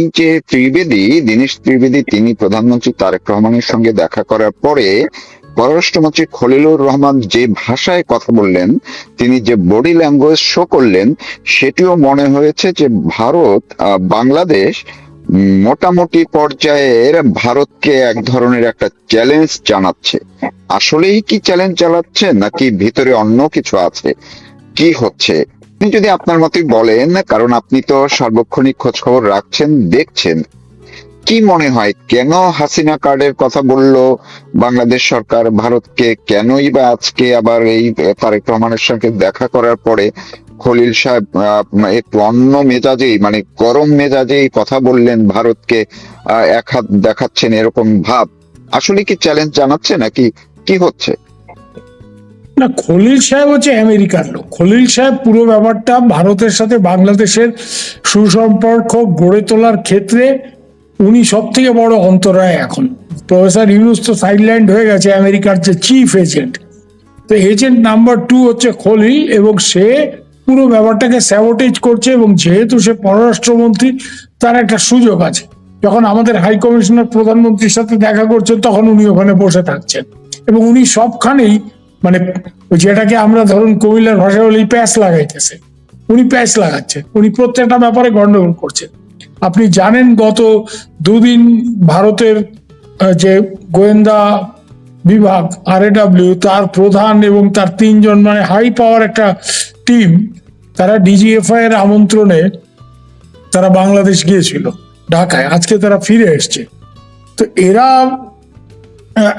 এই যে দীনেশ ত্রিবেদী তিনি প্রধানমন্ত্রী তারেক রহমানের সঙ্গে দেখা করার পরে পররাষ্ট্রমন্ত্রী খলিলুর রহমান যে ভাষায় কথা বললেন, তিনি যে বডি ল্যাঙ্গুয়েজ শো করলেন, সেটিও মনে হয়েছে যে ভারত বাংলাদেশ মোটামুটি পর্যায়ের ভারতকে এক ধরনের একটা চ্যালেঞ্জ জানাচ্ছে। আসলেই কি চ্যালেঞ্জ জানাচ্ছে নাকি ভিতরে অন্য কিছু আছে? কি হচ্ছে আপনি যদি আপনার মতই বলেন, কারণ আপনি তো সার্বক্ষণিক খোঁজ খবর রাখছেন, দেখছেন, কি মনে হয় কেন হাসিনা কার্ডের কথা বললো বাংলাদেশ সরকার ভারতকে? কেনই বা আজকে আবার এই তারেক রহমানের সঙ্গে দেখা করার পরে খলিল সাহেব একটু অন্য মেজাজেই, মানে গরম মেজাজেই কথা বললেন, ভারতকে এক হাত দেখাচ্ছেন এরকম ভাব? আসলে কি চ্যালেঞ্জ জানাচ্ছে নাকি কি হচ্ছে? না, খলিল সাহেব হচ্ছে আমেরিকার লোক। খলিল সাহেব পুরো ব্যাপারটা ভারতের সাথে বাংলাদেশের সুসম্পর্ক গড়ে তোলার ক্ষেত্রে উনি সব থেকে বড় অন্তরায়। এখন প্রফেসর ইউনুস তো সাইডল্যান্ড হয়ে গেছে, আমেরিকার যে চিফ এজেন্ট। তো এজেন্ট নাম্বার 2 হচ্ছে খলিল, এবং সে পুরো ব্যাপারটাকে স্যাবোটেজ করছে। এবং যেহেতু সে পররাষ্ট্রমন্ত্রী, তার একটা সুযোগ আছে। যখন আমাদের হাই কমিশনার প্রধানমন্ত্রীর সাথে দেখা করছেন, তখন উনি ওখানে বসে থাকছেন, এবং উনি সবখানেই মানে যেটাকে আমরা ধরুন কুমিল্লার ভাষা বলি প্যাচ লাগাইতেছে, উনি প্যাচ লাগাচ্ছেন। উনি প্রত্যেকটা ব্যাপারে গন্ডগোল করছেন। আপনি জানেন গত দুদিন ভারতের যে গোয়েন্দা বিভাগ RAW, তার প্রধান এবং তার 3 জন মানে হাই পাওয়ার একটা টিম, তারা DGFI এর আমন্ত্রণে তারা বাংলাদেশ গিয়েছিল ঢাকায়। আজকে তারা ফিরে এসছে। তো এরা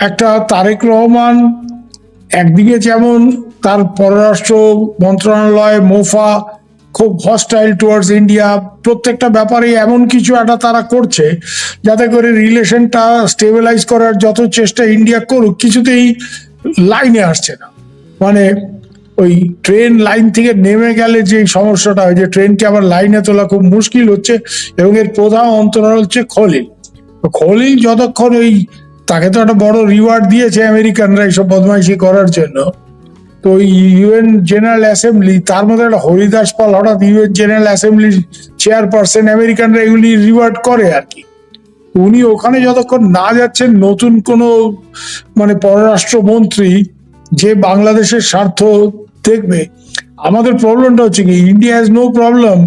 একটা তারেক রহমান একদিকে যেমন তার পররাষ্ট্র মন্ত্রণালয় মোফা খুব হস্টাইল টুয়ার্ডস ইন্ডিয়া, প্রত্যেকটা ব্যাপারে এমন কিছু একটা তারা করছে যাতে করে রিলেশনটা স্টেবিলাইজ করার যত চেষ্টা ইন্ডিয়া করুক, কিছুতেই লাইনে আসছে না। মানে ওই ট্রেন লাইন থেকে নেমে গেলে যে সমস্যাটা হয়, যে ট্রেনকে আবার লাইনে তোলা খুব মুশকিল হচ্ছে। এবং এর প্রধান অন্তরাল হচ্ছে খলিল। খলিল যতক্ষণ ওই, তাকে তো একটা বড় রিওয়ার্ড দিয়েছে আমেরিকানরা এইসব বদমাইশি করার জন্য। তো UN জেনারেল অ্যাসেম্বলি, তার মধ্যে একটা হরিদাস পাল হঠাৎ UN জেনারেল অ্যাসেম্বলির চেয়ারপারসন, আমেরিকানরা এগুলি রিওয়ার্ড করে আর কি। উনি ওখানে যতক্ষণ না যাচ্ছেন নতুন কোনো মানে পররাষ্ট্রমন্ত্রী যে বাংলাদেশের স্বার্থ দেখবে। আমাদের প্রবলেমটা হচ্ছে কি, India has no problem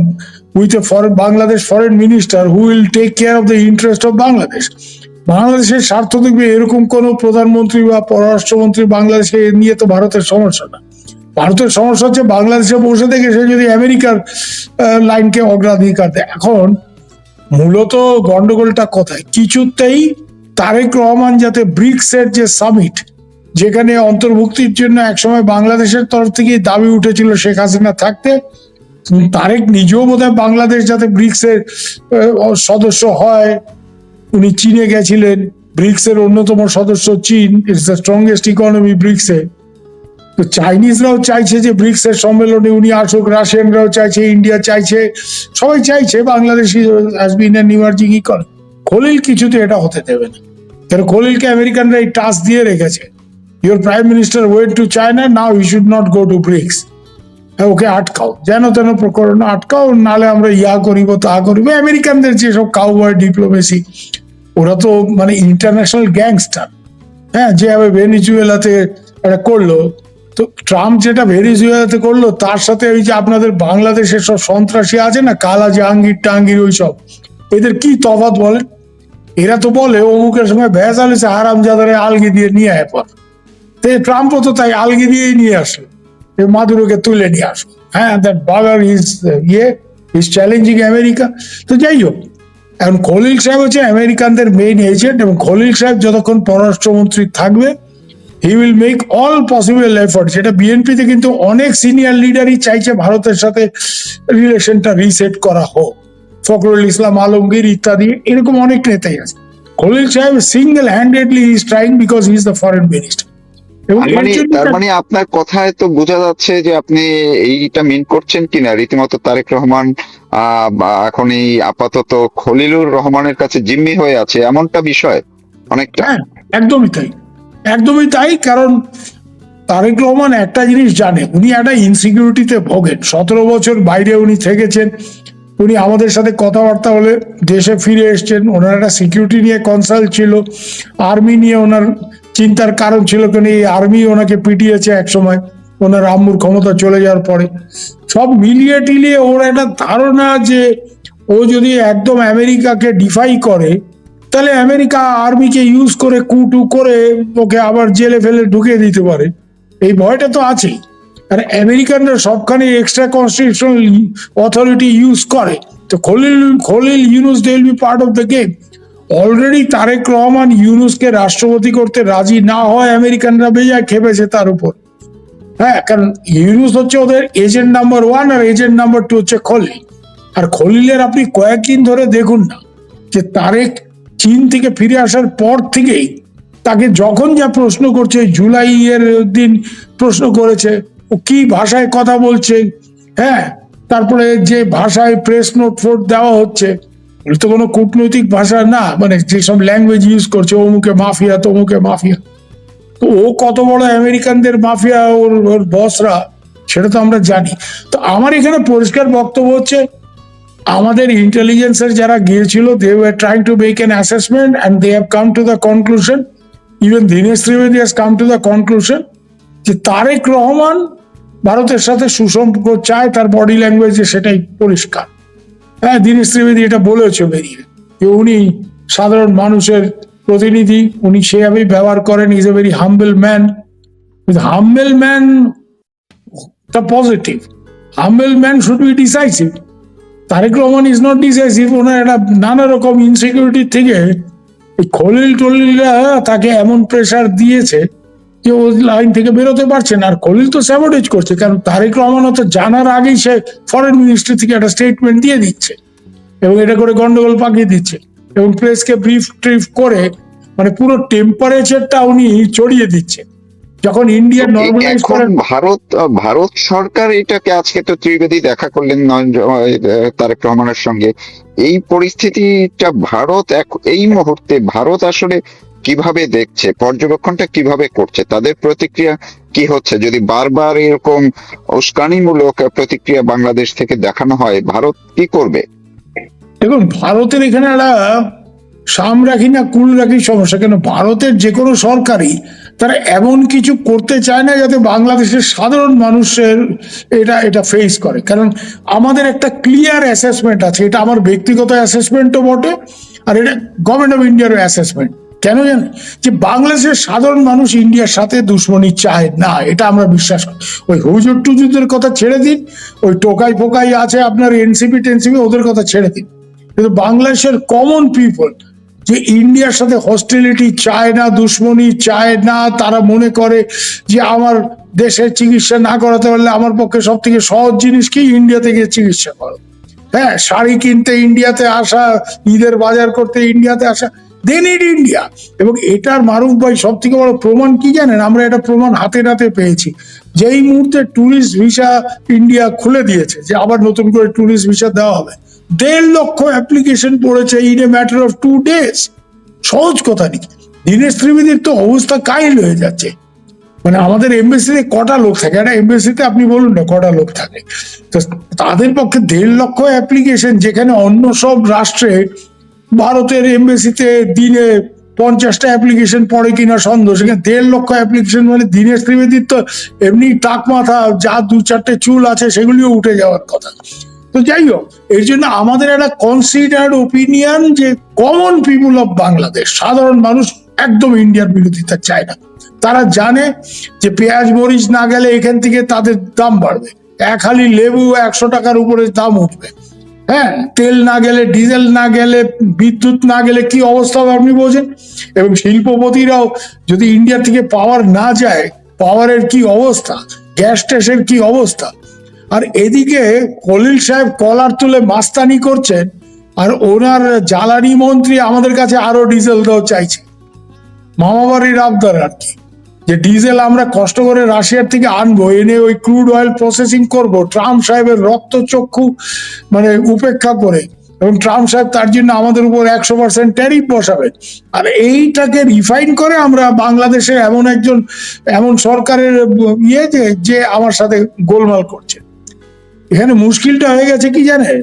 with a Bangladesh foreign minister who will take care of the interest of Bangladesh. বাংলাদেশের স্বার্থ দেখবে এরকম কোন প্রধানমন্ত্রী বা পররাষ্ট্রমন্ত্রী বাংলাদেশে নিয়ে তো ভারতের সমস্যা না। ভারতের সমস্যা হচ্ছে বাংলাদেশে বসে থেকে সে যদি আমেরিকার লাইনকে অগ্রাধিকার দেয়। এখন মূলত গন্ডগোলটা কোথায়? কিছুতেই তারেক রহমান যাতে ব্রিক্সের যে সামিট, যেখানে অন্তর্ভুক্তির জন্য একসময় বাংলাদেশের তরফ থেকে দাবি উঠেছিল শেখ হাসিনা থাকতে, তারেক নিজেও বোধহয় বাংলাদেশ যাতে ব্রিক্সের সদস্য হয়। উনি চীনে গেছিলেন, ব্রিক্সের অন্যতম সদস্য চীন, ইটস দ্য স্ট্রংগেস্ট ইকোনমি ব্রিক্সে। তো চাইনিজরাও চাইছে যে ব্রিক্সের সম্মেলনে উনি আসুক, রাশিয়ানরাও চাইছে, ইন্ডিয়া চাইছে, সবাই চাইছে Bangladesh has been an emerging economy. Khalil কিছুতে এটা হতে দেবে না। কারণ খলিলকে আমেরিকানরা এই টাস্ক দিয়ে রেখেছে, your prime minister went to China, now he should not go to BRICS. Okay আটকাও, যেন তেন প্রকরণ আটকাও, নাহলে আমরা ইয়া করিব তা করিব। আমেরিকানদের যেসব কাউবয় ডিপ্লোমেসি, ওরা তো মানে ইন্টারন্যাশনাল গ্যাংস্টার। হ্যাঁ, যেভাবে ভেনিজুয়েলাতে এটা করলো, তো ট্রাম্প যেটা ভেনিজুয়েলাতে করলো, তার সাথে ওই যে আপনাদের বাংলাদেশের সব সন্ত্রাসী আছে না, কালা জাহাঙ্গীর টাঙ্গির, ওই সব, এদের কি তফাৎ বলেন? এরা তো বলে অমুকের সময় ভেজাল হয়েছে, হারামজাদারে আলগি দিয়ে নিয়ে আয় পর। ট্রাম্পও তো তাই আলগি দিয়েই নিয়ে আসলো, মাদুরোকে তুলে নিয়ে আসলো। হ্যাঁ, দ্যাট বাগার ইজ ইজ চ্যালেঞ্জিং আমেরিকা। তো যাই হোক, এখন খলিল সাহেব হচ্ছে আমেরিকানদের মেইন এজেন্ট, এবং খলিল সাহেব যতক্ষণ পররাষ্ট্রমন্ত্রী থাকবে, he will make all possible effort. যেটা বিএনপিতে কিন্তু অনেক সিনিয়র লিডারই চাইছে ভারতের সাথে রিলেশনটা রিসেট করা হোক, ফখরুল ইসলাম আলমগীর ইত্যাদি, এরকম অনেক নেতাই আছে। খলিল সাহেব single handedly is trying because he is the foreign minister. তার মানে আপনার কথায় তো বোঝা যাচ্ছে যে আপনি এইটা মিন করছেন কিনা, রীতিমতো তারেক রহমান এখন এই আপাতত খলিলুর রহমানের কাছে জিম্মি হয়ে আছে, এমনটা বিষয় অনেকটা। হ্যাঁ, একদমই তাই, একদমই তাই। কারণ তারেক রহমান একটা জিনিস জানে, উনি একটা ইনসিকিউরিটিতে ভোগেন। 17 বছর বাইরে উনি থেকেছেন, উনি আমাদের সাথে কথাবার্তা বলে দেশে ফিরে এসছেন। ওনার একটা সিকিউরিটি নিয়ে কনসাল্ট ছিল, আর্মি নিয়ে ওনার চিন্তার কারণ ছিল, কেন এই আর্মি ওনাকে পিটিয়েছে এক সময় ওনার আম্মুর ক্ষমতা চলে যাওয়ার পরে। সব মিলিয়ে টিলিয়ে ওর একটা ধারণা যে ও যদি একদম আমেরিকাকে ডিফাই করে, তাহলে আমেরিকা আর্মিকে ইউজ করে কুটু করে ওকে আবার জেলে ফেলে ঢুকিয়ে দিতে পারে, এই ভয়টা তো আছেই। আর আমেরিকানরা সবখানে এক্সট্রা কনস্টিটিউশনাল অথরিটি ইউজ করে, তো Khalil Khalil Yunus they will be part of the game. Already Tarek Rahman ইউনুসকে রাষ্ট্রপতি করতে রাজি না হয় আমেরিকানরা বেজায় খেপেছে তার উপর। হ্যাঁ, কারণ ইউনুস হচ্ছে ওদের এজেন্ট নাম্বার 1 আর এজেন্ট নাম্বার 2 হচ্ছে খলিল। আর খলিলের আপনি কয়েকদিন ধরে দেখুন না যে তারেক চীন থেকে ফিরে আসার পর থেকেই তাকে যখন যা প্রশ্ন করছে, জুলাই এর দিন প্রশ্ন করেছে ও কি ভাষায় কথা বলছে, হ্যাঁ, তারপরে যে ভাষায় প্রেস নোট ফোট দেওয়া হচ্ছে ওগুলো তো কোনো কূটনৈতিক ভাষা না, মানে যেসব ল্যাঙ্গুয়েজ ইউজ করছে, অমুকে মাফিয়া তমুকে মাফিয়া। তো ও কত বড় আমেরিকানদের মাফিয়া, ওর ওর বসরা, সেটা তো আমরা জানি। তো আমার এখানে পরিষ্কার বক্তব্য হচ্ছে, আমাদের ইন্টেলিজেন্সের যারা গিয়েছিল, they were trying to make an assessment and they have come to the conclusion, even Dinesh Trivedi has come to the conclusion যে তারেক রহমান ভারতের সাথে সুসম্পর্ক চায়, তার বডি ল্যাঙ্গুয়েজে সেটাই পরিষ্কার। হ্যাঁ, দীনেশ ত্রিবেদী এটা বলেছে বেরিয়ে যে উনি সাধারণ মানুষের প্রতিনিধি, উনি সেভাবেই ব্যবহার করেন, is a very humble man. Humble man the positive, humble man should be decisive. Tarique Rahman is not decisive. ওনার একটা নানা রকম ইনসিকিউরিটি থেকে এই খলিল টলিলরা তাকে এমন প্রেশার দিয়েছে যে ও লাইন থেকে বেরোতে পারছে না। আর খলিল তো স্যাবোটেজ করছে, কারণ তারেক রহমান তো জানার আগেই সে ফরেন মিনিস্ট্রি থেকে একটা স্টেটমেন্ট দিয়ে দিচ্ছে এবং এটা করে গন্ডগোল পাকিয়ে দিচ্ছে এবং প্রেসকে ব্রিফ ট্রিফ করে মানে পুরো টেম্পারেচারটা উনি চড়িয়ে দিচ্ছে। যখন ইন্ডিয়া নর্মালাইজ এখন করার ভারত সরকার এটাকে, আজকে তো ত্রিবেদী দেখা করলেন তারেক রহমানের সঙ্গে, এই পরিস্থিতিটা এই মুহূর্তে ভারত আসলে কিভাবে দেখছে, পর্যবেক্ষণটা কিভাবে করছে, তাদের প্রতিক্রিয়া কি হচ্ছে? যদি বারবার এরকম উস্কানিমূলক প্রতিক্রিয়া বাংলাদেশ থেকে দেখানো হয়, ভারত কি করবে? দেখুন, ভারতের এখানে একটা সাম রাখি না কুল রাখি সমস্যা। কেন ভারতের যে কোনো সরকারই তারা এমন কিছু করতে চায় না যাতে বাংলাদেশের সাধারণ মানুষের এটা এটা ফেস করে। কারণ আমাদের একটা ক্লিয়ার অ্যাসেসমেন্ট আছে, এটা আমার ব্যক্তিগত অ্যাসেসমেন্টও বটে আর এটা গভর্নমেন্ট অফ ইন্ডিয়ার অ্যাসেসমেন্ট। কেন জানেন? যে বাংলাদেশের সাধারণ মানুষ ইন্ডিয়ার সাথে দুশ্মনী চায় না, এটা আমরা বিশ্বাস করি। ওই হুজুর টুজুরদের কথা ছেড়ে দিন, ওই টোকাই ফোকাই আছে আপনার এনসিপি টেনসিপি, ওদের কথা ছেড়ে দিন। কিন্তু বাংলাদেশের কমন পিপল যে ইন্ডিয়ার সাথে হস্টিলিটি চায় না, দুশ্মনী চায় না, তারা মনে করে যে আমার দেশের চিকিৎসা না করাতে পারলে আমার পক্ষে সব থেকে সহজ জিনিস কি ইন্ডিয়া থেকে চিকিৎসা করো। হ্যাঁ, শাড়ি কিনতে ইন্ডিয়াতে আসা, ঈদের বাজার করতে ইন্ডিয়াতে আসা, দে নিড ইন্ডিয়া। এবং এটার মারুফ ভাই সব থেকে বড় প্রমাণ কি জানেন? আমরা এটা প্রমাণ হাতে নাতে পেয়েছি। যেই মুহূর্তে ট্যুরিস্ট ভিসা ইন্ডিয়া খুলে দিয়েছে, যে আবার নতুন করে ট্যুরিস্ট ভিসা দেওয়া হবে, 1.5 লক্ষ অ্যাপ্লিকেশন পড়েছে in a matter of 2 days। সহজ কথা নাকি? দীনেশ ত্রিবেদীর তো অবস্থা কাহিল হয়ে যাচ্ছে। মানে আমাদের এমবেসিতে কটা লোক থাকে, একটা এমবেসিতে আপনি বলুন না কটা লোক থাকে, তো তাদের পক্ষে 1.5 লক্ষ অ্যাপ্লিকেশন, যেখানে অন্য সব রাষ্ট্রে ভারতের এমবেসিতে দিনে 50টা অ্যাপ্লিকেশন পড়ে কিনা সন্দেহ, সেখানে 1.5 লক্ষ অ্যাপ্লিকেশন, মানে দীনেশ ত্রিবেদীর তো এমনি টাক মাথা, যা 2-4টে চুল আছে সেগুলিও উঠে যাওয়ার কথা। তো যাই হোক, এর জন্য আমাদের একটা কনসিডার্ড ওপিনিয়ন যে কমন পিপুল অফ বাংলাদেশ, সাধারণ মানুষ একদম ইন্ডিয়ার বিরোধিতা চায় না। তারা জানে যে পেঁয়াজ মরিচ না গেলে এখান থেকে তাদের দাম বাড়বে, এক হালি লেবু 100 টাকার উপরে দাম উঠবে। হ্যাঁ, তেল না গেলে, ডিজেল না গেলে, বিদ্যুৎ না গেলে কি অবস্থা হবে আপনি বোঝেন। এবং শিল্পপতিরাও যদি ইন্ডিয়া থেকে পাওয়ার না যায়, পাওয়ারের কি অবস্থা, গ্যাস স্টেশন কি অবস্থা। আর এদিকে খলিল সাহেব কলার তুলে মাস্তানি করছেন, আর ওনার জ্বালানি মন্ত্রী আমাদের কাছে আরো ডিজেল দেওয়া চাইছে, মামাবাড়ির আবদার আর কি, যে ডিজেল আমরা কষ্ট করে রাশিয়ার থেকে আনবো, এনে ওই ক্রুড অয়েল প্রসেসিং করব ট্রাম্প সাহেবের রক্তচক্ষু মানে উপেক্ষা করে, এবং ট্রাম্প সাহেব তার জন্য আমাদের উপর 100% ট্যারিফ বসাবেন। আর এইটাকে রিফাইন করে আমরা বাংলাদেশে এমন সরকারের ইয়ে যে আমার সাথে গোলমাল করছে। এখানে মুশকিলটা হয়ে গেছে কি জানেন,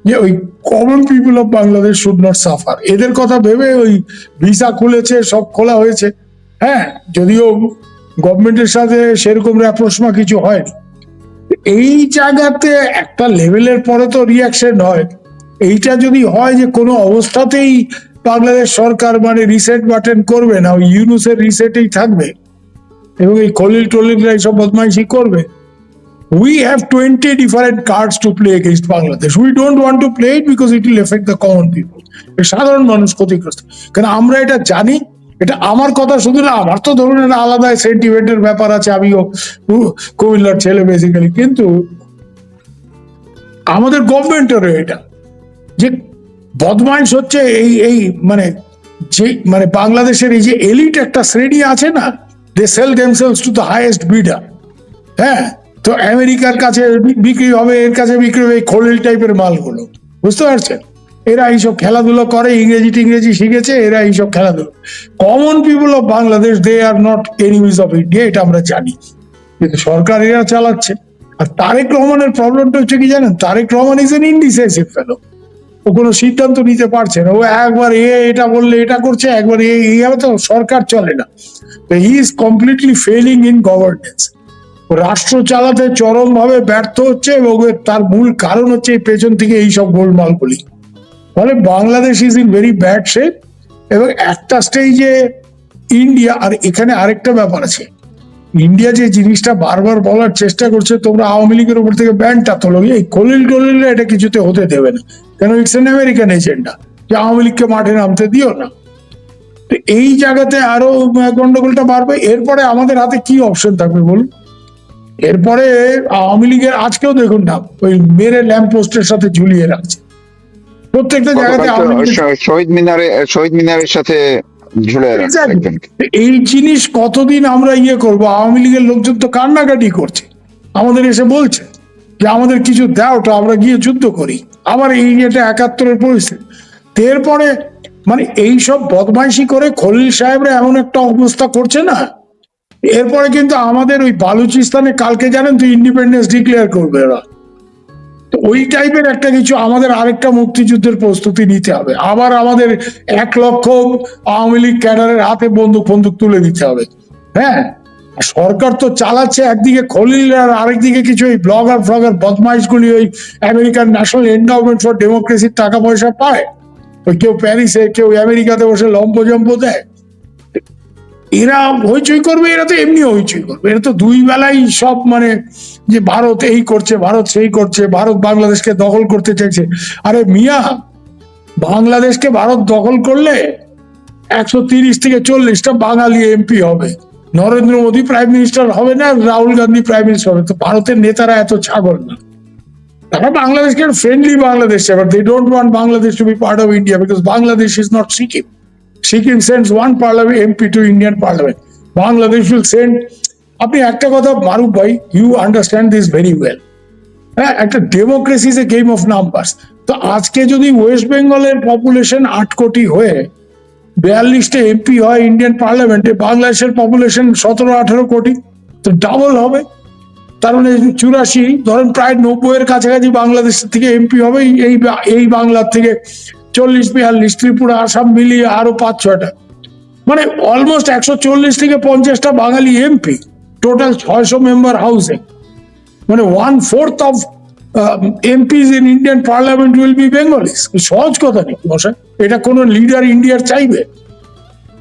যে ওই common people of Bangladesh should not suffer, এদের কথা ভেবে ওই ভিসা খুলেছে, সব খোলা হয়েছে। হ্যাঁ, যদিও গভর্নমেন্টের সাথে সেরকম অ্যাপ্রোচমা কিছু হয়নি। এই জায়গাতে একটা লেভেলের পরে তো রিয়াকশন হয়। এইটা যদি হয় যে কোনো অবস্থাতেই বাংলাদেশ সরকার মানে রিসেট বাটন করবে না, ওই ইউনুসের রিসেটেই থাকবে এবং এই খলিল টলিলরা এইসব বদমাইশি করবে, we have 20 different cards to play against Bangladesh. We don't want to play it because it will affect the common people. সাধারণ মানুষ ক্ষতিগ্রস্ত, কারণ আমরা এটা জানি। এটা আমার কথা শুধু না, আমার তো ধরুন একটা আলাদা সেন্টিমেন্টের ব্যাপার আছে, আমিও কুমিল্লার ছেলে বেসিক্যালি, কিন্তু আমাদের গভর্নমেন্টেরও এটা যে বদমাইশ হচ্ছে এই এই মানে যে মানে বাংলাদেশের এই যে এলিট একটা শ্রেণী আছে না, they sell themselves to the highest bidder. হ্যাঁ, তো আমেরিকার কাছে বিক্রি হবে, এর কাছে বিক্রি হবে এই খলিল টাইপের মালগুলো, বুঝতে পারছেন? এরা এইসব খেলাধুলো করে, ইংরেজি শিখেছে, এরা এইসব খেলাধুলো। Common people of Bangladesh they are not enemies of India, এটা আমরা জানি, কিন্তু সরকার এরা চালাচ্ছে। আর তারেক রহমানের প্রবলেমটা হচ্ছে কি জানেন, Tarique Rahman is an indecisive fellow. ও কোনো সিদ্ধান্ত নিতে পারছে না, ও একবার এটা বললে এটা করছে, একবার এইভাবে তো সরকার চলে না। He is completely felling in governance. রাষ্ট্র চালাতে চরম ভাবে ব্যর্থ হচ্ছে এবং তার মূল কারণ হচ্ছে এই পেছন থেকে এইসব গোলমালগুলি। ফলে Bangladesh is in very bad shape. এবং একটা স্টেজে ইন্ডিয়া, আর এখানে আরেকটা ব্যাপার আছে, ইন্ডিয়া যে জিনিসটা বারবার বলার চেষ্টা করছে, তোমরা আওয়ামী লীগের উপর থেকে ব্যানটা তোলো, এই খলিল টলিল এটা কিছুতে হতে দেবে না, কেন ইটস এন আমেরিকান এজেন্ডা, যে আওয়ামী লীগকে মাঠে নামতে দিও না। তো এই জায়গাতে আরো গন্ডগোলটা বাড়বে। এরপরে আমাদের হাতে কি অপশন থাকবে বলুন? এরপরে আওয়ামী লীগের আজকেও দেখুন না, ওই মেরে ল্যাম্প পোস্টের সাথে ঝুলিয়ে রাখছে প্রত্যেকটা জায়গাতে। শহীদ মিনারের সাথে ঝুলে রাখছে একজন। এই জিনিস কতদিন আমরা করবো? আওয়ামী লীগের লোকজন তো কান্নাকাটি করছে, আমাদের এসে বলছে যে আমাদের কিছু দাও, তো আমরা গিয়ে যুদ্ধ করি। আবার এই এটা 71-এর পরিস্থিতি। এরপরে মানে এইসব বদমাইশি করে খলিল সাহেবরা এমন একটা অবস্থা করছে না, এরপরে কিন্তু আমাদের ওই বালুচিস্তানে কালকে জানেন তো ইন্ডিপেন্ডেন্স ডিক্লেয়ার করবে ওরা। তো ওই টাইপের একটা কিছু আমাদের আরেকটা মুক্তিযুদ্ধের প্রস্তুতি নিতে হবে। আবার আমাদের 1 লক্ষ আওয়ামী লীগ ক্যাডারের হাতে বন্দুক তুলে দিতে হবে। হ্যাঁ, সরকার তো চালাচ্ছে একদিকে খলিল, আর আরেকদিকে কিছু ওই ব্লগার বদমাইশগুলি ওই আমেরিকান ন্যাশনাল এন্ডাওমেন্ট ফর ডেমোক্রেসির টাকা পয়সা পায়। ওই কেউ প্যারিসে, কেউ আমেরিকাতে বসে লম্পজম্প দেয়। এরা হইচই করবে, এরা তো এমনি হইচই করবে। এরা তো দুই বেলাই সব মানে যে ভারত এই করছে, ভারত সেই করছে, ভারত বাংলাদেশকে দখল করতে চাইছে। আরে মিয়া, বাংলাদেশকে ভারত দখল করলে 130 থেকে 40টা বাঙালি এমপি হবে, নরেন্দ্র মোদী প্রাইম মিনিস্টার হবে না, রাহুল গান্ধী প্রাইম মিনিস্টার হবে। তো ভারতের নেতারা এত ছাগল না, তারা বাংলাদেশকে ফ্রেন্ডলি বাংলাদেশ চায়, they don't want Bangladesh to be part of India because Bangladesh is not Sikkim. Sikkim sends one parliament MP to Indian parliament. Bangladesh will send, আপনি একটা কথা মারুফ ভাই, you understand this very well. হ্যাঁ, একটা democracy is a game of numbers. তো আজকে যদি West বেঙ্গলের পপুলেশন 8 কোটি হয়ে 42টা এমপি হয় ইন্ডিয়ান পার্লামেন্টে, বাংলাদেশের পপুলেশন 17-18 কোটি, তো ডাবল হবে। তার মানে 84, ধরেন প্রায় 90-এর কাছাকাছি বাংলাদেশ থেকে এমপি হবে। এই বাংলার থেকে 40-42, ত্রিপুরা আসাম মিলিয়ে আরো 5-6টা, মানে অলমোস্ট 140 থেকে 50টা বাঙালি এমপি, টোটাল 600 মেম্বার হাউসে, মানে 1/4 of MPs in Indian parliament will be Bengalese. সহজ কথা নেই মশাই, এটা কোন লিডার ইন্ডিয়ার চাইবে?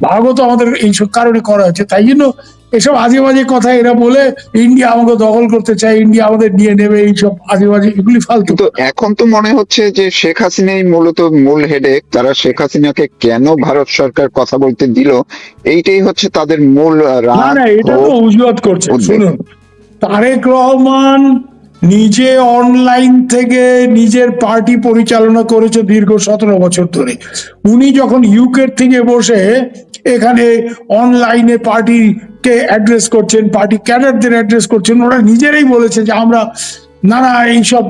ভাগও তো আমাদের এইসব কারণে করা হয়েছে। তাই জন্য এসব আজে বাজে কথা এরা বলে, ইন্ডিয়া আমাকে দখল করতে চায়, ইন্ডিয়া আমাদের নিয়ে নেবে, এইসব আজে বাজে এগুলি ফালতু। তো এখন তো মনে হচ্ছে যে শেখ হাসিনাই মূলত মূল হেডেক। তারা শেখ হাসিনাকে কেন ভারত সরকার কথা বলতে দিল, এইটাই হচ্ছে তাদের মূল রাগ। না, এটা তো অজুহাত করছে। শুনুন, তারেক রহমান নিজে অনলাইন থেকে নিজের পার্টি পরিচালনা করেছে দীর্ঘ 17 বছর ধরে। উনি যখন ইউকে থেকে বসে এখানে অনলাইনে পার্টিকে অ্যাড্রেস করছেন, পার্টি ক্যাডারদের অ্যাড্রেস করছেন, ওরা নিজেরাই বলেছে যে আমরা নানা এইসব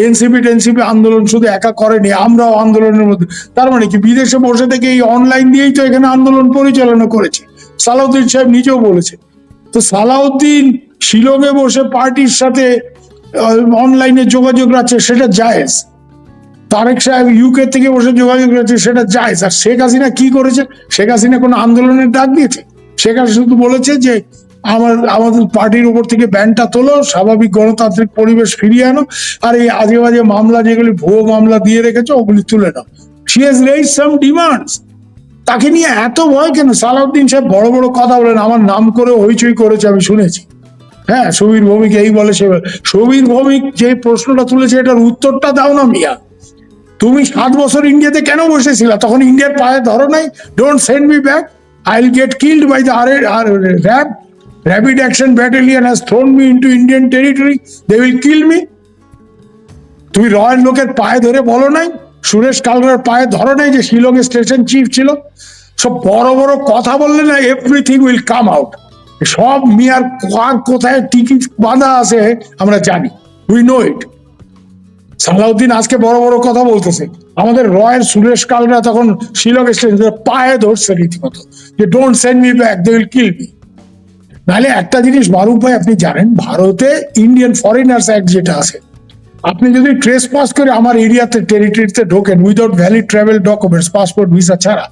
এনসিপি আন্দোলন শুধু একা করেনি, আমরাও আন্দোলনের মধ্যে। তার মানে কি, বিদেশে বসে থেকে এই অনলাইন দিয়েই তো এখানে আন্দোলন পরিচালনা করেছে। সালাউদ্দিন সাহেব নিজেও বলেছে। তো সালাউদ্দিন শিলংয়ে বসে পার্টির সাথে অনলাইনে যোগাযোগ রাখছে, সেটা জায়েজ। তারেক সাহেব ইউকে থেকে বসে যোগাযোগ করেছে, সেটা যায়। আর শেখ হাসিনা কি করেছে? শেখ হাসিনা কোনো আন্দোলনের ডাক দিয়েছে? শেখ হাসিনা শুধু বলেছে যে আমাদের পার্টির উপর থেকে ব্যানটা তোলো, স্বাভাবিক গণতান্ত্রিক পরিবেশ ফিরিয়ে আনো, আর এই আজে বাজে মামলা যেগুলি ভুয়ো মামলা দিয়ে রেখেছে ওগুলি তুলে নাও। She has raised some demands. তাকে নিয়ে এত ভয় কেন? সালাউদ্দিন সাহেব বড় বড় কথা বলেন, আমার নাম করে হইচই করেছে, আমি শুনেছি। হ্যাঁ, সুবীর ভৌমিক এই বলে সে বলে। সুবীর ভৌমিক যে প্রশ্নটা তুলেছে এটার উত্তরটা দাও না মিয়া। তুমি 7 বছর ইন্ডিয়াতে কেন বসেছিলা? তখন ইন্ডিয়ার পায়ে ধরো নাই? Don't send me back, I will get killed by the RAB. Rapid action battalion has thrown me into Indian territory, they will kill me. তুমি রয়্যাল লোকের পায়ে ধরে বলো নাই? সুরেশ কালরার পায়ে ধরো নাই যে শিলংয়ে স্টেশন চিফ ছিল? সব বড় বড় কথা বললে না, এভরিথিং উইল কাম আউট। সব মিয়ার কোথায় টিকিট বাঁধা আছে আমরা জানি, উই নো ইট। সালাউদ্দিন আজকে বড় বড় কথা বলতেছে, আমাদের রয়ের সুরেশ কালরা তখন শিলং স্টেশন পায়ে ধরছে রীতিমতো যে don't send me back, they will kill me. নাহলে একটা জিনিস মারুফ ভাই আপনি জানেন, ভারতে ইন্ডিয়ান ফরেনার্স অ্যাক্ট যেটা আছে, আপনি যদি ট্রেস পাস করে আমার এরিয়াতে টেরিটরিতে ঢোকেন without valid travel documents, passport visa ছাড়া,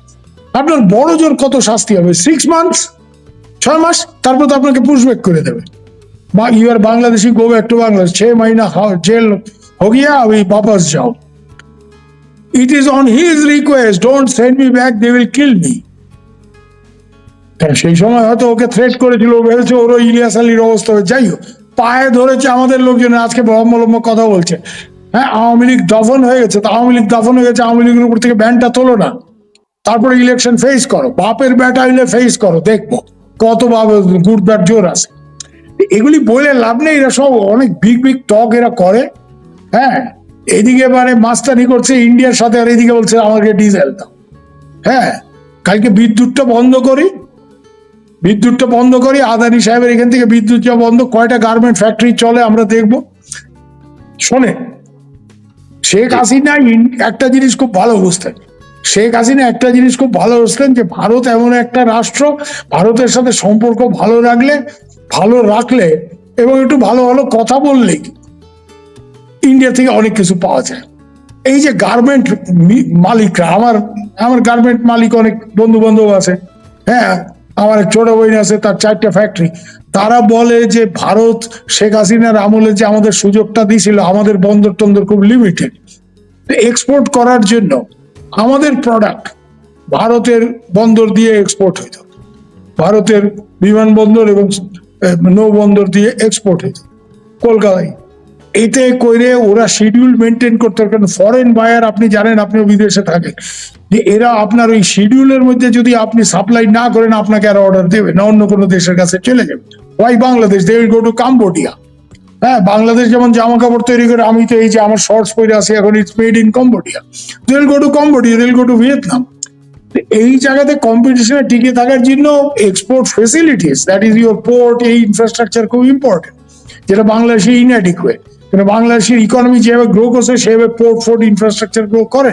আপনার বড় জোর কত শাস্তি হবে? 6 মান্থস, 6 মাস, তারপর তো আপনাকে পুশব্যাক করে দেবে। বা you are Bangladeshi, go back to Bangladesh, 6 মহিনা জেল हो गया, अभी वापस जाओ। It is on his request, don't send me back, they will kill me। সেই সময় হয়তো ওকে থ্রেট করেছিল, ভেবেছে ওর ইলিয়াস আলীর অবস্থা হবে। যাই হোক, পায়ে ধরেছে আমাদের লোকজন, আজকে বহমলম্ব কথা বলছে। হ্যাঁ, আওয়ামী লীগ দফন হয়ে গেছে, তো আওয়ামী লীগ দফন হয়ে গেছে, আওয়ামী লীগের উপর থেকে ব্যানটা তোলো না, তারপরে ইলেকশন ফেস করো, বাপের ব্যাটা হইলে ফেস করো, দেখবো কত ভাবে গুড ব্যাট জোর আছে। এগুলি বলে লাভ নেই, এরা সব অনেক বিগ বিগ টক এরা করে। হ্যাঁ, এদিকে মানে মাস্তানি করছে ইন্ডিয়ার সাথে, আর এদিকে বলছে আমাকে ডিজেল দাও। হ্যাঁ, কালকে বিদ্যুৎটা বন্ধ করি, আদানি সাহেবের এখান থেকে বিদ্যুৎ যা বন্ধ, কয়টা গার্মেন্ট ফ্যাক্টরি চলে আমরা দেখবো। শোনে, শেখ হাসিনা একটা জিনিস খুব ভালো বুঝতেন, যে ভারত এমন একটা রাষ্ট্র, ভারতের সাথে সম্পর্ক ভালো রাখলে এবং একটু ভালো ভালো কথা বললেই ইন্ডিয়া থেকে অনেক কিছু পাওয়া যায়। এই যে গার্মেন্ট মালিকরা, আমার গার্মেন্ট মালিক অনেক বন্ধু বান্ধব আছে। হ্যাঁ, আমার এক ছোট বোন আছে, তার 4টা ফ্যাক্টরি। তারা বলে যে ভারত শেখ হাসিনার আমলে যে আমাদের সুযোগটা দিয়েছিল, আমাদের বন্দর টন্দর খুব লিমিটেড, এক্সপোর্ট করার জন্য আমাদের প্রোডাক্ট ভারতের বন্দর দিয়ে এক্সপোর্ট হইত, ভারতের বিমানবন্দর এবং নৌ বন্দর দিয়ে এক্সপোর্ট হইত কলকাতায়। এতে করে ওরা শিডিউল মেনটেন করতে হবে, কারণ ফরেন বায়ার, আপনি জানেন, আপনিও বিদেশে থাকেন, যে এরা আপনার ওই শিডিউলের মধ্যে যদি আপনি সাপ্লাই না করেন, আপনাকে আর অর্ডার দেবে না, অন্য কোনো দেশের কাছে চলে যাবে। Why Bangladesh, they will go to Cambodia. হ্যাঁ, বাংলাদেশ যেমন জামা কাপড় তৈরি করে, আমি তো এই যে আমার শর্টস পরে আছি এখন, it's made in Cambodia, they will go to Cambodia, they will go to Vietnam. এই জায়গাতে কম্পিটিশনে টিকে থাকার জন্য export facilities, that is your port, এই ইনফ্রাস্ট্রাকচার খুব ইম্পর্টেন্ট, যেটা বাংলাদেশে ইনঅ্যাডিকুয়েট। কিন্তু বাংলাদেশের ইকোনমি যেভাবে গ্রো করছে সেভাবে পোর্ট ইনফ্রাস্ট্রাকচার গ্রো করে।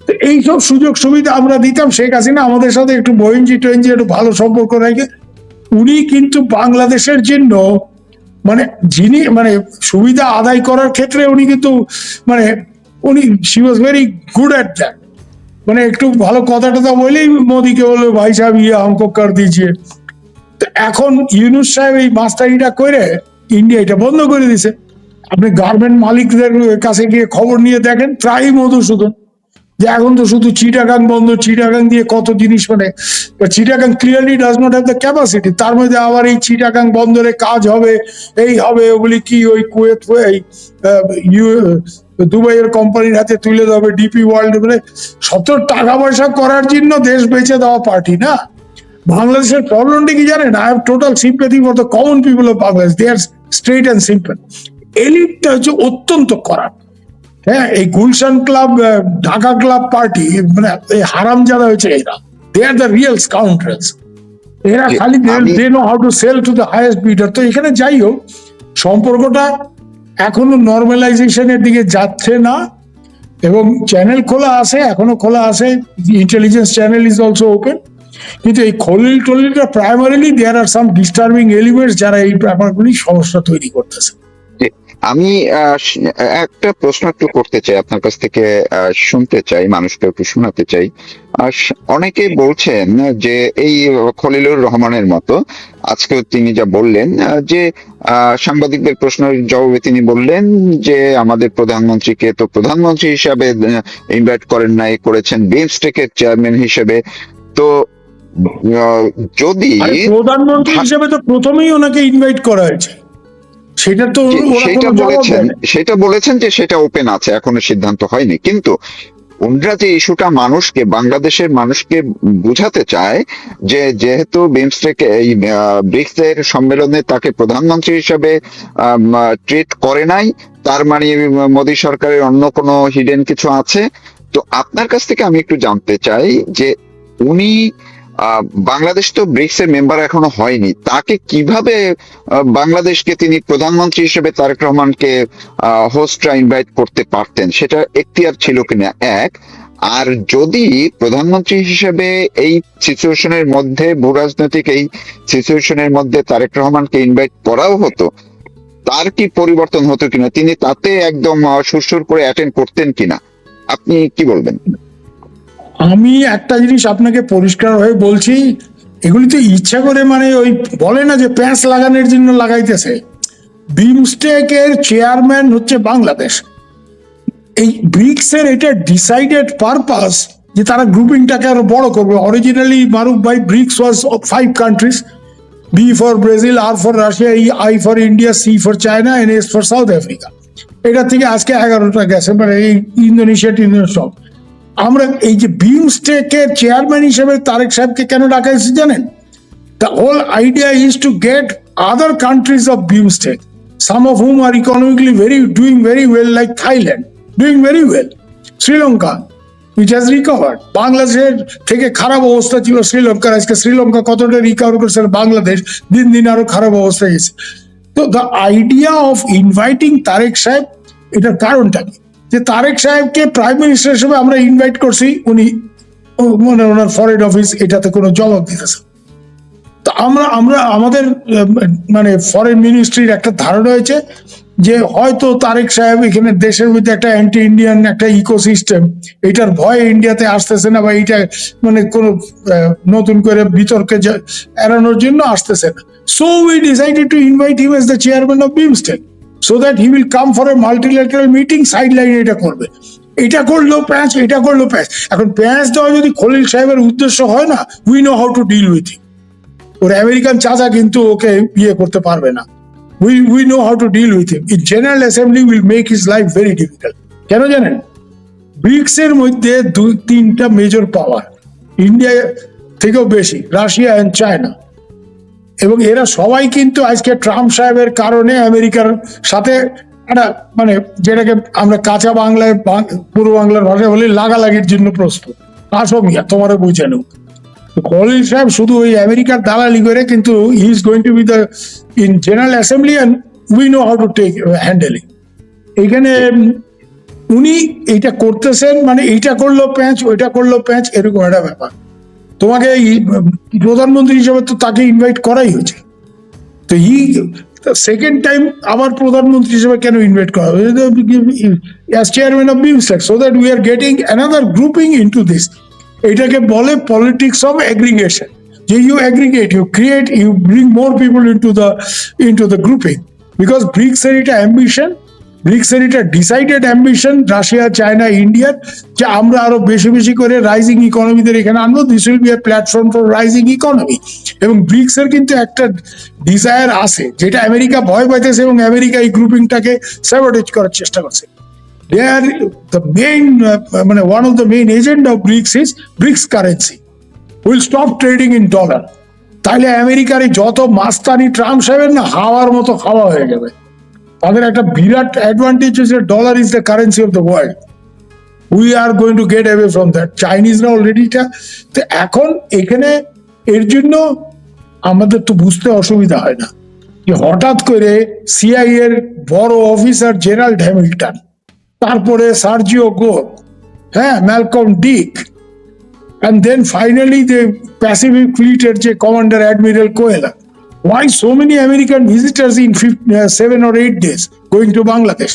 তো এইসব সুযোগ সুবিধা আমরা দিতাম। শেখ হাসিনা আমাদের সাথে একটু বইনজি একটু ভালো সম্পর্ক রেখে, উনি কিন্তু বাংলাদেশের জন্য যিনি সুবিধা আদায় করার ক্ষেত্রে উনি কিন্তু she was very good at that. একটু ভালো কথা টথা বলেই মোদিকে বলবে ভাই সাহেব ইয়ে हमको कर दीजिए। তো এখন ইউনূস সাহেব এই মাস্টারিটা করে ইন্ডিয়া এটা বন্ধ করে দিছে। আপনি গার্মেন্ট মালিকদের কাছে গিয়ে খবর নিয়ে দেখেন, প্রায় মধুসূদন, যে এখন তো শুধু চিটাগাং বন্ধ, চিটাগাং দিয়ে কত জিনিস, Chittagong clearly does not have the capacity. তার মধ্যে আবার এই চিটাগাং বন্দরে কাজ হবে, এই হবে, ওগুলি কি ওই কুয়েত দুবাইয়ের কোম্পানির হাতে তুলে দেবে, ডিপি ওয়ার্ল্ড, শত টাকা পয়সা করার জন্য দেশ বেঁচে দেওয়া পার্টি না। বাংলাদেশের প্রবলেমটা কি জানেন? I have total sympathy for the common people of Bangladesh, they are straight and simple. এলিটটা হচ্ছে অত্যন্ত করাপ্ট। হ্যাঁ, এই Gulshan club, Dhaka club party, এই হারামজাদা হয়েছে এরা, দে আর দ্য রিয়েল স্কাউন্ডারস। এরা খালি they know how to sell to the highest bidder. তো এখানে যাই হোক, সম্পর্কটা এখনো নর্মালাইজেশনের দিকে যাচ্ছে না, এবং চ্যানেল এখনো খোলা আছে, intelligence channel is also open. কিন্তু এই টলিলটা প্রাইমারিলি দেয়ার আর সাম ডিস্টার্বিং এলিমেন্টস, যারা এই ব্যাপারগুলি সমস্যা তৈরি করতেছে। আমি একটা প্রশ্ন একটু করতে চাই আপনার কাছ থেকে, শুনতে চাই, মানুষকে একটু শোনাতে চাই। অনেকে বলছেন যে এই খলিলুর রহমানের মতো আজকে তিনি যা বললেন, যে সাংবাদিকদের প্রশ্নের জবাবে তিনি বললেন যে আমাদের প্রধানমন্ত্রীকে তো প্রধানমন্ত্রী হিসাবে ইনভাইট করেন নাই, করেছেন বিমস্টেকের চেয়ারম্যান হিসেবে। তো যদি আরে প্রধানমন্ত্রী হিসেবে তো প্রথমেই ওনাকে ইনভাইট করা হয়েছে, সেটা তো ওরা সেটা কোনো জবাব বলেছেন, দেয় না। সেটা বলেছেন যে সেটা ওপেন আছে, এখনো সিদ্ধান্ত হয়নি, কিন্তু ওনরা যে ইস্যুটা মানুষকে, বাংলাদেশের মানুষকে বুঝাতে চায় যে যেহেতু বিমস্টেক এই ব্রিক্স এর সম্মেলনে তাকে প্রধানমন্ত্রী হিসাবে ট্রিট করে নাই, তার মানে মোদী সরকারের অন্য কোনো হিডেন কিছু আছে। তো আপনার কাছ থেকে আমি একটু জানতে চাই যে উনি, বাংলাদেশ তো ব্রিক্স এর মেম্বার এখনো হয়নি, তাকে কিভাবে বাংলাদেশকে তিনি প্রধানমন্ত্রী হিসেবে তারেক রহমানকে হোস্টরা ইনভাইট করতে পারতেন, সেটা এখতিয়ার ছিল কিনা এক। আর যদি প্রধানমন্ত্রী হিসেবে এই সিচুয়েশনের মধ্যে, ভূ রাজনৈতিক এই সিচুয়েশনের মধ্যে তারেক রহমানকে ইনভাইট করাও হতো, তার কি পরিবর্তন হতো কিনা, তিনি তাতে একদম সুরসুর করে অ্যাটেন্ড করতেন কিনা, আপনি কি বলবেন? আমি একটা জিনিস আপনাকে পরিষ্কার হয়ে বলছি, এগুলি তো ইচ্ছা করে, মানে ওই বলে না যে প্যাঁচ লাগানোর জন্য লাগাইতেছে। বিমস্টেকের চেয়ারম্যান হচ্ছে বাংলাদেশ। এই ব্রিক্স এর এটা ডিসাইডেড পারপাস যে তারা গ্রুপিংটাকে আরো বড় করবে। অরিজিনালি মারুফ ভাই, BRICS was 5 countries, B for Brazil, R for Russia, I for India, C for China, and S for South Africa. এটা থেকে আজকে 11টা গেছে, মানে এই ইন্দোনেশিয়া সব। আমরা এই যে বিমস্টেকের চেয়ারম্যান হিসেবে তারেক সাহেবকে কেন ডাকা হয়েছে জানেন? The whole idea is to get other countries of BIMSTEC, some of whom are economically doing very well, like Thailand, doing very well. Sri Lanka, which has recovered. বাংলাদেশের থেকে খারাপ অবস্থা ছিল শ্রীলঙ্কার, আজকে শ্রীলঙ্কা কতটা রিকভার করেছে, বাংলাদেশ দিন দিন আরো খারাপ অবস্থা গেছে। তো the idea of inviting Tarek Saheb, এটার কারণটা কি? যে তারেক সাহেবকে প্রাইম মিনিস্টার হিসেবে আমরা ইনভাইট করছি, উনি মানে ওনার ফরেন অফিস এটাতে কোনো জবাব দিতেছে। তো আমরা আমরা আমাদের মানে ফরেন মিনিস্ট্রির একটা ধারণা হয়েছে যে হয়তো তারেক সাহেব এখানে দেশের মধ্যে একটা অ্যান্টি ইন্ডিয়ান একটা ইকোসিস্টেম, এটার ভয়ে ইন্ডিয়াতে আসতেছে না, বা এটা মানে কোনো নতুন করে বিতর্কে এড়ানোর জন্য আসতেছে না। So we decided to invite him as the chairman of BIMSTEC, so that he will come for a multilateral meeting. সাইড লাইনে এটা করবে, এটা করলো প্যাঁচ, এটা করলো প্যাঁচ। এখন প্যাঁচ দেওয়া যদি খলিল সাহেবের উদ্দেশ্য হয় না, we know how to deal with him. ওর আমেরিকান চাচা কিন্তু ওকে ইয়ে করতে পারবে না। We know how to deal with him. In general assembly will make his life very difficult. কেন জানেন? ব্রিক্স এর মধ্যে 2-3টা মেজর পাওয়ার, ইন্ডিয়া থেকেও বেশি, রাশিয়া এন্ড চায়না, এবং এরা সবাই কিন্তু আজকে ট্রাম্প সাহেবের কারণে আমেরিকার সাথে একটা মানে যেটাকে আমরা কাঁচা বাংলায়, পূর্ব বাংলার ভাষায় বলি, লাগালাগির জন্য প্রস্তুত। আসো মিয়া, তোমারও বুঝে নেব। খলিল সাহেব শুধু ওই আমেরিকার দালালি করে, কিন্তু he is going to be the in general assembly and we know how to take handling. এইখানে উনি এইটা করতেছেন, মানে এইটা করলো প্যাঁচ, ওইটা করলো প্যাঁচ, এরকম একটা ব্যাপার। তোমাকে প্রধানমন্ত্রী হিসেবে তো তাকে ইনভাইট করাই হয়েছে, তো সেকেন্ড টাইম আবার প্রধানমন্ত্রী হিসেবে কেন ইনভাইট করা হবে? As chairman of BIMSTEC, so that we are getting another grouping into this. এটাকে বলে পলিটিক্স অফ এগ্রিগেশন, যে you aggregate, you create, you bring more people into the grouping. Because BRICS এর এটা অ্যাম্বিশন, ব্রিক্স এর এটা decided ambition, Russia, China, ইন্ডিয়ার, যে আমরা আরো বেশি বেশি করে রাইজিং ইকোনমিদের এখানে আনবো। This will B A platform for rising economy. এবং ব্রিক্স এর কিন্তু একটা ডিজায়ার আছে, যেটা আমেরিকা ভয় পাইতেছে, এবং আমেরিকা এই গ্রুপিংটাকে স্যাবোটেজ করার চেষ্টা করছে। They are the main, one of the main agenda of BRICS is BRICS currency. We'll stop trading in dollar. তাহলে আমেরিকার যত মাস্তানি ট্রাম্প সাহেবের না, হাওয়ার মতো খাওয়া হয়ে যাবে। তাদের একটা বিরাট অ্যাডভান্টেজ হচ্ছে dollar is the currency of the world. We are going to get away from that. চাইনিজরা অলরেডি তো এখন এখানে, এর জন্য আমাদের তো বুঝতে অসুবিধা হয় না যে হঠাৎ করে সিআই এর বড় অফিসার জেরাল্ড হ্যামিল্টন, তারপরে সার্জিও গোর, হ্যাঁ, Malcolm Dick, and then finally the Pacific ফ্লিটের যে কমান্ডার অ্যাডমিরাল কোয়েলা, Why so many American visitors in 7 or 8 days going to Bangladesh?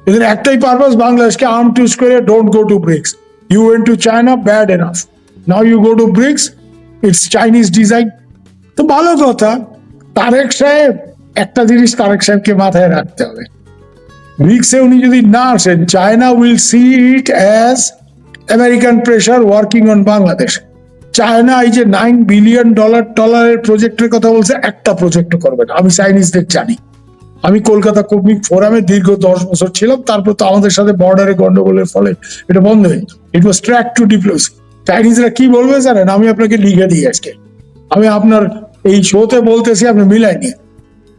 এদের একটাই পারপাস, বাংলাদেশকে আর্ম টুইস্ট করে don't go to BRICS. You went to China, bad enough, now you go to BRICS, it's Chinese design. তো ভালো কথা, তারেক সাহেব, একটা জিনিস তারেক সাহেবকে মাথায় রাখতে হবে, ব্রিক্সে উনি যদি না আসেন, China will see it as American pressure working on Bangladesh. China এই যে $9 বিলিয়ন ডলারের প্রজেক্টের কথা বলছে, একটা প্রজেক্ট করবে না। আমি চাইনিজদের জানি, আমি কলকাতা কমিক ফোরামে দীর্ঘ 10 বছর ছিলাম, তারপর তো আমাদের সাথে বর্ডারে গন্ডগোলের ফলে এটা বন্ধ হয়ে যেত। ইট ওয়াজ ট্র্যাক টু ডিপ্লোসি। চাইনিজরা কি বলবে জানেন? আমি আপনাকে লিখে দিই আজকে, আমি আপনার এই শোতে বলতেছি, আপনি মিলাই নিয়ে,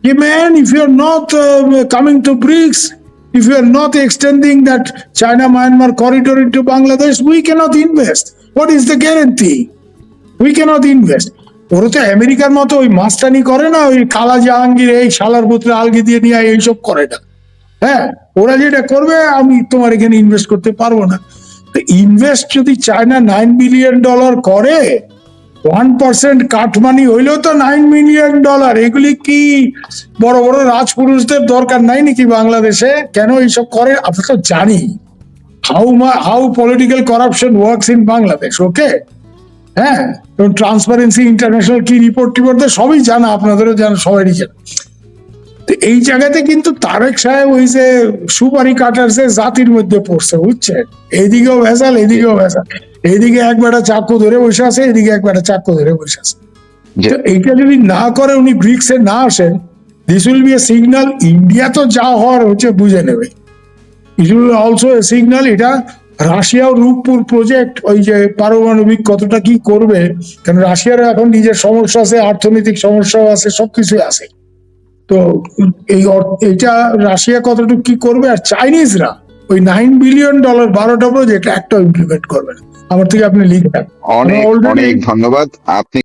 কি man, if you are not coming to BRICS, if you are not extending that China-Myanmar corridor into Bangladesh, we cannot invest. What is the guarantee? We cannot invest. ওরা তো আমেরিকার মতো ওই মাস্তানি করে না, ওই কালা জাহাঙ্গীর এই শালার পুত্রে আলগি দিয়ে নিয়ে এইসব করে না। হ্যাঁ, ওরা যেটা করবে, আমি তোমার এখানে ইনভেস্ট করতে পারবো না। তো ইনভেস্ট যদি চায়না $9 বিলিয়ন করে, 1% কাটমানি হইলেও তো $9 মিলিয়ন। এগুলি কি বড় বড় রাজপুরুষদের দরকার নাই নাকি বাংলাদেশে? কেন এইসব করে? আমরা তো জানি how political corruption works in Bangladesh. Okay, হ্যাঁ, ট্রান্সপারেন্সি ইন্টারন্যাশনাল কি রিপোর্ট টিপোর্ট সবই জানা, আপনাদেরও জানা, সবারই জানা। তো এই জায়গাতে কিন্তু তারেক সাহেব ওই যে সুপারি কাটারছে জাতির মধ্যে পড়ছে, বুঝছেন? এইদিকেও ভেজাল, এদিকেও ভেজাল, এইদিকে একবারটা চাকু ধরে বসে আছে, এদিকে একবারটা চাকু ধরে বসে আছে। তো এইটা যদি না করে, উনি ব্রিক্সে না আসেন, this will B A signal. India তো যা হওয়ার হচ্ছে বুঝে নেবে। It will also a signal. এটা রাশিয়াও রূপপুর প্রজেক্ট, ওই যে পারমাণবিক কতটা কি করবে, কারণ রাশিয়ার এখন নিজের সমস্যা আছে, অর্থনৈতিক সমস্যাও আছে, সবকিছুই আছে। তো এইটা রাশিয়া কতটুকু কি করবে, আর চাইনিজরা ওই $9 বিলিয়ন 12টা প্রজেক্ট একটা ইমপ্লিমেন্ট করবে না। আমার থেকে আপনি লিখবেন। অনেক অনেক ধন্যবাদ। আপনি